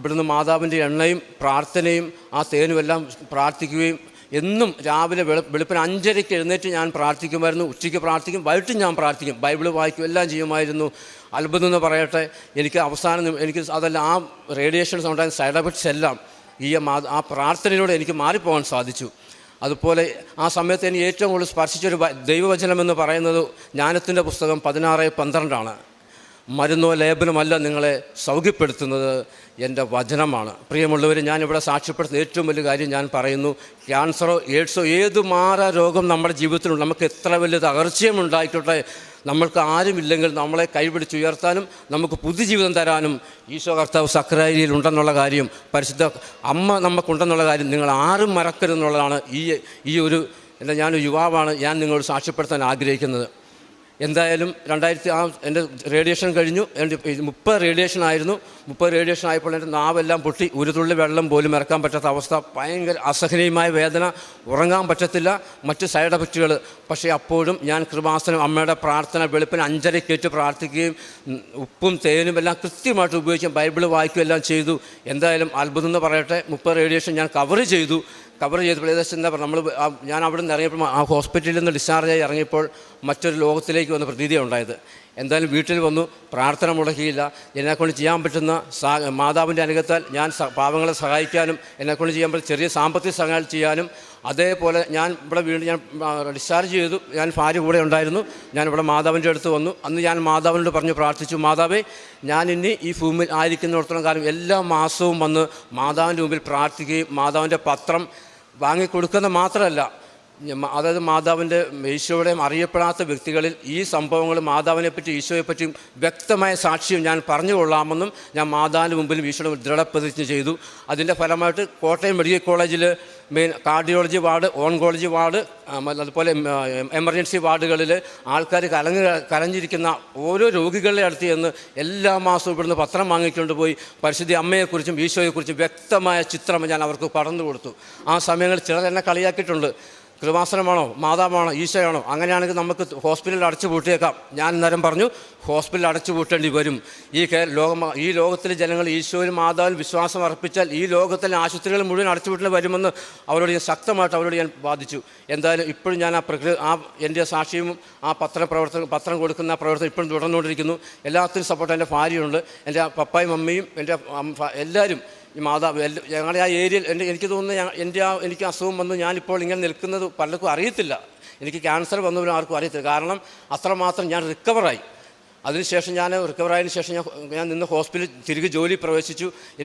ഇവിടുന്ന് മാതാവിൻ്റെ എണ്ണയും പ്രാർത്ഥനയും ആ തേനുമെല്ലാം പ്രാർത്ഥിക്കുകയും എന്നും രാവിലെ വെളുപ്പിന് 5:30 എഴുന്നേറ്റ് ഞാൻ പ്രാർത്ഥിക്കുമായിരുന്നു. ഉച്ചയ്ക്ക് പ്രാർത്ഥിക്കും, വൈകിട്ടും ഞാൻ പ്രാർത്ഥിക്കും, ബൈബിൾ വായിക്കും, എല്ലാം ചെയ്യുമായിരുന്നു. അത്ഭുതം എന്ന് പറയട്ടെ, എനിക്ക് അവസാനം എനിക്ക് അതല്ല, ആ റേഡിയേഷൻസ് ഉണ്ടായ സൈഡ് എഫക്ട്സ് എല്ലാം ആ പ്രാർത്ഥനയിലൂടെ എനിക്ക് മാറിപ്പോകാൻ സാധിച്ചു. അതുപോലെ ആ സമയത്ത് എനിക്ക് ഏറ്റവും കൂടുതൽ സ്പർശിച്ചൊരു ദൈവവചനമെന്ന് പറയുന്നത് ജ്ഞാനത്തിൻ്റെ പുസ്തകം 16:12 മരുന്നോ ലേപനമല്ല നിങ്ങളെ സൗഖ്യപ്പെടുത്തുന്നത്, എൻ്റെ വചനമാണ്. പ്രിയമുള്ളവർ, ഞാനിവിടെ സാക്ഷ്യപ്പെടുത്തുന്ന ഏറ്റവും വലിയ കാര്യം ഞാൻ പറയുന്നു, ക്യാൻസറോ എയ്ഡ്സോ ഏത് മാറാ രോഗം നമ്മുടെ ജീവിതത്തിലുണ്ട്, നമുക്ക് എത്ര വലിയ തകർച്ചയും ഉണ്ടായിക്കോട്ടെ, നമ്മൾക്ക് ആരുമില്ലെങ്കിൽ നമ്മളെ കൈപിടിച്ചുയർത്താനും നമുക്ക് പുതുജീവിതം തരാനും ഈശോ കർത്താവ് സക്രാരിയിൽ ഉണ്ടെന്നുള്ള കാര്യം, പരിശുദ്ധ അമ്മ നമുക്കുണ്ടെന്നുള്ള കാര്യം നിങ്ങൾ ആരും മറക്കരുതെന്നുള്ളതാണ് ഞാനൊരു യുവാവാണ്, ഞാൻ നിങ്ങളോട് സാക്ഷ്യപ്പെടുത്താൻ ആഗ്രഹിക്കുന്നത്. എന്തായാലും എൻ്റെ റേഡിയേഷൻ കഴിഞ്ഞു. എൻ്റെ 30 റേഡിയേഷൻ ആയിരുന്നു. 30 റേഡിയേഷൻ ആയപ്പോൾ എൻ്റെ നാവെല്ലാം പൊട്ടി, ഒരു തുള്ളി വെള്ളം പോലും ഇറക്കാൻ പറ്റാത്ത അവസ്ഥ, ഭയങ്കര അസഹനീയമായ വേദന, ഉറങ്ങാൻ പറ്റത്തില്ല, മറ്റ് സൈഡ് എഫക്റ്റുകൾ. പക്ഷേ അപ്പോഴും ഞാൻ കൃപാസനം അമ്മയുടെ പ്രാർത്ഥന വെളുപ്പിന് 5:30 പ്രാർത്ഥിക്കുകയും ഉപ്പും തേനും എല്ലാം കൃത്യമായിട്ട് ഉപയോഗിക്കുകയും ബൈബിൾ വായിക്കുകയും എല്ലാം ചെയ്തു. എന്തായാലും അത്ഭുതം എന്ന് പറയട്ടെ, 30 റേഡിയേഷൻ ഞാൻ കവർ ചെയ്തപ്പോൾ ഏകദേശം എന്താ പറയുക, ഞാൻ അവിടെ നിന്ന് ഇറങ്ങിയപ്പോൾ ആ ഹോസ്പിറ്റലിൽ നിന്ന് ഡിസ്ചാർജായി ഇറങ്ങിയപ്പോൾ മറ്റൊരു ലോകത്തിലേക്ക് വന്ന പ്രതീതിയാണ് ഉണ്ടായത്. എന്തായാലും വീട്ടിൽ വന്നു, പ്രാർത്ഥന മുടക്കിയില്ല. എന്നെക്കൊണ്ട് ചെയ്യാൻ പറ്റുന്ന മാതാവിൻ്റെ അനുഗ്രഹത്താൽ ഞാൻ പാവങ്ങളെ സഹായിക്കാനും എന്നെക്കൊണ്ട് ചെയ്യാൻ പറ്റുന്ന ചെറിയ സാമ്പത്തിക സഹായം ചെയ്യാനും, അതേപോലെ ഞാൻ ഇവിടെ വീണ്ടും ഞാൻ ഡിസ്ചാർജ് ചെയ്തു. ഞാൻ ഭാര്യ കൂടെ ഉണ്ടായിരുന്നു. ഞാനിവിടെ മാതാവിൻ്റെ അടുത്ത് വന്നു. അന്ന് ഞാൻ മാതാവിനോട് പറഞ്ഞു പ്രാർത്ഥിച്ചു, മാതാവേ, ഞാൻ ഇനി ഈ ഭൂമിയിൽ ആയിരിക്കുന്നിടത്തോളം കാലം എല്ലാ മാസവും വന്ന് മാതാവിൻ്റെ മുമ്പിൽ പ്രാർത്ഥിക്കുകയും മാതാവിൻ്റെ പത്രം വാങ്ങിക്കൊടുക്കുന്ന മാത്രമല്ല, അതായത് മാതാവിൻ്റെ ഈശോയുടെയും അറിയപ്പെടാത്ത വ്യക്തികളിൽ ഈ സംഭവങ്ങൾ മാതാവിനെപ്പറ്റി ഈശോയെപ്പറ്റിയും വ്യക്തമായ സാക്ഷ്യം ഞാൻ പറഞ്ഞു കൊള്ളാമെന്നും ഞാൻ മാതാവിൻ്റെ മുമ്പിലും ഈശോയുടെ ദൃഢപ്രതിജ്ഞ ചെയ്തു. അതിൻ്റെ ഫലമായിട്ട് കോട്ടയം മെഡിക്കൽ കോളേജിൽ കാർഡിയോളജി വാർഡ്, ഓൺകോളജി വാർഡ്, അതുപോലെ എമർജൻസി വാർഡുകളിൽ ആൾക്കാർ കരഞ്ഞിരിക്കുന്ന ഓരോ രോഗികളുടെ അടുത്ത് ചെന്ന് എല്ലാ മാസവും ഇവിടുന്ന് പത്രം വാങ്ങിക്കൊണ്ട് പോയി പരിശുദ്ധ അമ്മയെക്കുറിച്ചും ഈശോയെക്കുറിച്ചും വ്യക്തമായ ചിത്രം ഞാൻ അവർക്ക് പറഞ്ഞു കൊടുത്തു. ആ സമയങ്ങളിൽ ചിലർ എന്നെ കളിയാക്കിയിട്ടുണ്ട്, കൃപാസനമാണോ, മാതാവാണോ, ഈശോയാണോ, അങ്ങനെയാണെങ്കിൽ നമുക്ക് ഹോസ്പിറ്റലിൽ അടച്ചു പൂട്ടിയേക്കാം. ഞാൻ അന്നേരം പറഞ്ഞു, ഹോസ്പിറ്റലിൽ അടച്ചു പൂട്ടേണ്ടി വരും. ഈ ലോകത്തിലെ ജനങ്ങൾ ഈശോയിൽ മാതാവിൽ വിശ്വാസം അർപ്പിച്ചാൽ ഈ ലോകത്തിലെ ആശുപത്രികൾ മുഴുവൻ അടച്ചുപൂട്ടൽ വരുമെന്ന് ശക്തമായിട്ട് ഞാൻ വാദിച്ചു. എന്തായാലും ഇപ്പോഴും ഞാൻ എൻ്റെ സാക്ഷിയും ആ പത്രം കൊടുക്കുന്ന പ്രവർത്തനം ഇപ്പോഴും തുടർന്നുകൊണ്ടിരിക്കുന്നു. എല്ലാത്തിനും സപ്പോർട്ട് എൻ്റെ ഭാര്യയുണ്ട്, എൻ്റെ പപ്പായും മമ്മിയും എൻ്റെ എല്ലാവരും ഈ മാതാവ് ഞങ്ങളുടെ ആ ഏരിയയിൽ എനിക്ക് തോന്നുന്നു എനിക്ക് അസുഖം വന്നു ഞാനിപ്പോൾ ഇങ്ങനെ നിൽക്കുന്നത് പലർക്കും അറിയത്തില്ല. എനിക്ക് ക്യാൻസർ വന്നവരും ആർക്കും അറിയത്തില്ല. കാരണം അത്രമാത്രം ഞാൻ റിക്കവറായി. അതിനുശേഷം റിക്കവറായതിനു ശേഷം ഞാൻ നിന്ന് ഹോസ്പിറ്റലിൽ തിരികെ ജോലി പ്രവേശിച്ചു.